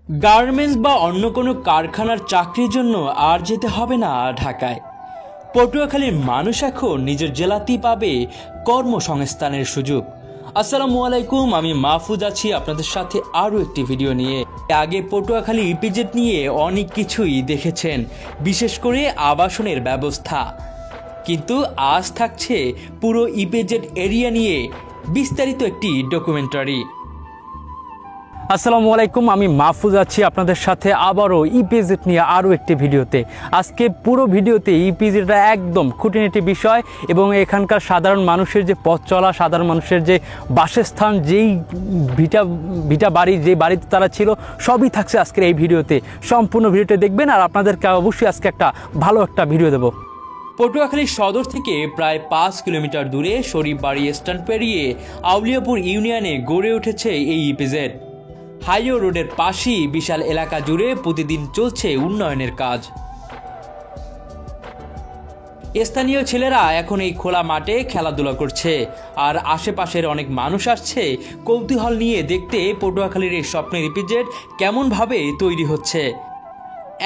Garments বা অন্য কোনো কারখানার চাকরির জন্য আর যেতে হবে না ঢাকায়। পটুয়াখালীর মানুষ এখন নিজের জেলাতেই পাবে কর্মসংস্থানের সুযোগ। আসসালামু আলাইকুম, আমি মাহফুজ আছি আপনাদের সাথে আরও একটি ভিডিও নিয়ে। আগে পটুয়াখালী ইপিজেড নিয়ে অনেক কিছুই দেখেছেন, বিশেষ করে আবাসনের ব্যবস্থা। কিন্তু আজ থাকছে পুরো ইপিজেড এরিয়া নিয়ে বিস্তারিত একটি ডকুমেন্টারি। আসসালামু আলাইকুম, আমি মাহফুজ আছি আপনাদের সাথে আবারও ইপিজেড নিয়ে আরও একটি ভিডিওতে। আজকে পুরো ভিডিওতে ইপিজেডটা একদম খুঁটিনাটি বিষয় এবং এখানকার সাধারণ মানুষের যে পথ চলা, সাধারণ মানুষের যে বাসস্থান, যেই ভিটা বাড়ি, যে বাড়িতে তারা ছিল, সবই থাকছে আজকের এই ভিডিওতে। সম্পূর্ণ ভিডিওটা দেখবেন আর আপনাদেরকে অবশ্যই আজকে ভালো একটা ভিডিও দেবো। পটুয়াখালী সদর থেকে প্রায় 5 কিলোমিটার দূরে শরীফবাড়ি স্ট্যান্ড পেরিয়ে আউলিয়াপুর ইউনিয়নে গড়ে উঠেছে এই ইপিজেড। হাইওয়ে রোডের পাশেই বিশাল এলাকা জুড়ে প্রতিদিন চলছে উন্নয়নের কাজ। স্থানীয় ছেলেরা এখন এই খোলা মাঠে খেলাধুলা করছে আর আশেপাশের অনেক মানুষ আসছে কৌতূহল নিয়ে দেখতে পটুয়াখালীর এই স্বপ্নের ইপিজেড কেমনভাবে তৈরি হচ্ছে।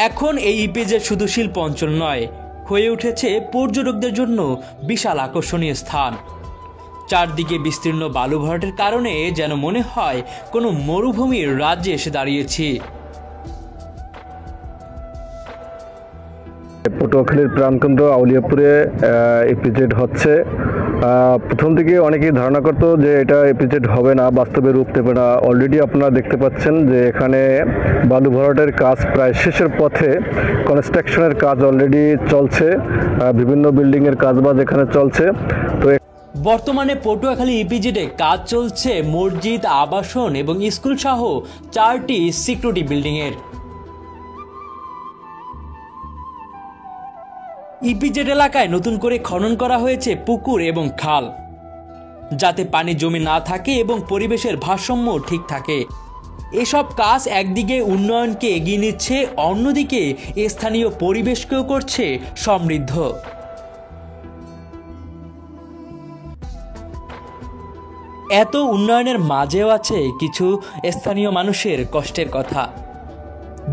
এখন এই ইপিজেড শুধু শিল্প অঞ্চল নয়, হয়ে উঠেছে পর্যটকদের জন্য বিশাল আকর্ষণীয় স্থান। চারদিকে বিস্তীর্ণ বালু ভরাটের কারণে যেন মনে হয় কোনো মরুভূমির রাজ্যে এসে দাঁড়িয়েছি। পটুয়াখালীর প্রাণকেন্দ্র আউলিয়াপুরে ইপিজেড হচ্ছে। প্রথম থেকে অনেকেই ধারণা করতো যে এটা ইপিজেড হবে না, বাস্তবে রূপ দেবে না। অলরেডি আপনারা দেখতে পাচ্ছেন যে এখানে বালু ভরাটের কাজ প্রায় শেষের পথে। কনস্ট্রাকশনের কাজ অলরেডি চলছে, বিভিন্ন বিল্ডিংয়ের কাজবাজ এখানে চলছে। তো বর্তমানে পটুয়াখালী ইপিজেডে কাজ চলছে মসজিদ, আবাসন এবং স্কুল সহ 4টি সিকিউরিটি বিল্ডিংয়ের। ইপিজেড এলাকায় নতুন করে খনন করা হয়েছে পুকুর এবং খাল, যাতে পানি জমে না থাকে এবং পরিবেশের ভারসাম্য ঠিক থাকে। এসব কাজ একদিকে উন্নয়নকে এগিয়ে নিচ্ছে, অন্যদিকে স্থানীয় পরিবেশকেও করছে সমৃদ্ধ। এত উন্নয়নের মাঝেও আছে কিছু স্থানীয় মানুষের কষ্টের কথা।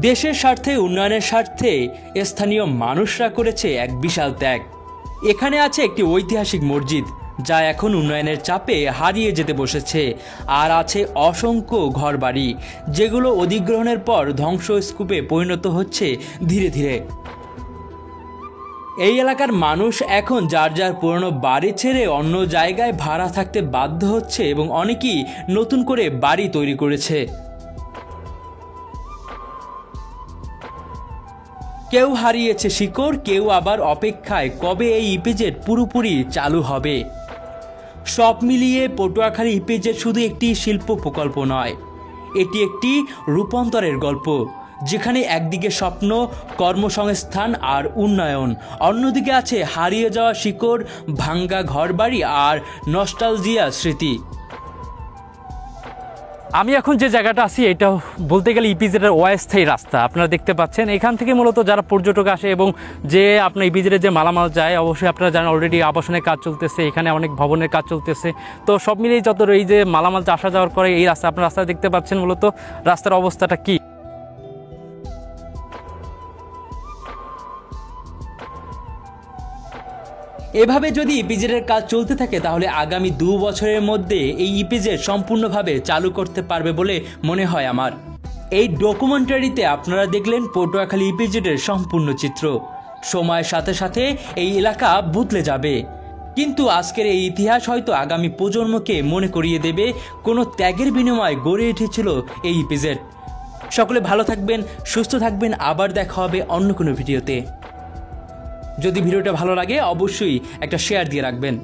দেশের স্বার্থে, উন্নয়নের স্বার্থে স্থানীয় মানুষরা করেছে এক বিশাল ত্যাগ। এখানে আছে একটি ঐতিহাসিক মসজিদ, যা এখন উন্নয়নের চাপে হারিয়ে যেতে বসেছে। আর আছে অসংখ্য ঘরবাড়ি, যেগুলো অধিগ্রহণের পর ধ্বংসস্তূপে পরিণত হচ্ছে ধীরে ধীরে। এই এলাকার মানুষ এখন যার যার পুরনো বাড়ি ছেড়ে অন্য জায়গায় ভাড়া থাকতে বাধ্য হচ্ছে এবং অনেকেই নতুন করে বাড়ি তৈরি করেছে। কেউ হারিয়েছে শিকড়, কেউ আবার অপেক্ষায় কবে এই ইপিজেড পুরোপুরি চালু হবে। সব মিলিয়ে পটুয়াখালী ইপিজেড শুধু একটি শিল্প প্রকল্প নয়, এটি একটি রূপান্তরের গল্প, যেখানে একদিকে স্বপ্ন, কর্মসংস্থান আর উন্নয়ন, অন্যদিকে আছে হারিয়ে যাওয়া শিকড়, ভাঙ্গা ঘরবাড়ি আর নস্টালজিয়া স্মৃতি। আমি এখন যে জায়গাটা আছি, এটা বলতে গেলে ইপিজেডের অস্থায়ী রাস্তা। আপনারা দেখতে পাচ্ছেন, এখান থেকে মূলত যারা পর্যটক আসে এবং যে আপনার ইপিজেডের যে মালামাল যায়, অবশ্যই আপনারা জানেন অলরেডি আবাসনের কাজ চলতেছে, এখানে অনেক ভবনের কাজ চলতেছে। তো সব মিলিয়ে যত এই যে মালামাল আসা যাওয়ার করে এই রাস্তা, আপনারা রাস্তা দেখতে পাচ্ছেন মূলত রাস্তার অবস্থাটা কি। এভাবে যদি ইপিজেডের কাজ চলতে থাকে তাহলে আগামী 2 বছরের মধ্যে এই ইপিজেড সম্পূর্ণভাবে চালু করতে পারবে বলে মনে হয় আমার। এই ডকুমেন্টারিতে আপনারা দেখলেন পটুয়াখালী ইপিজেডের সম্পূর্ণ চিত্র। সময়ের সাথে সাথে এই এলাকা বদলে যাবে, কিন্তু আজকের এই ইতিহাস হয়তো আগামী প্রজন্মকে মনে করিয়ে দেবে কোনো ত্যাগের বিনিময়ে গড়ে উঠেছিল এই ইপিজেড। সকলে ভালো থাকবেন, সুস্থ থাকবেন, আবার দেখা হবে অন্য কোনো ভিডিওতে। যদি ভিডিওটা ভালো লাগে অবশ্যই একটা শেয়ার দিয়ে রাখবেন।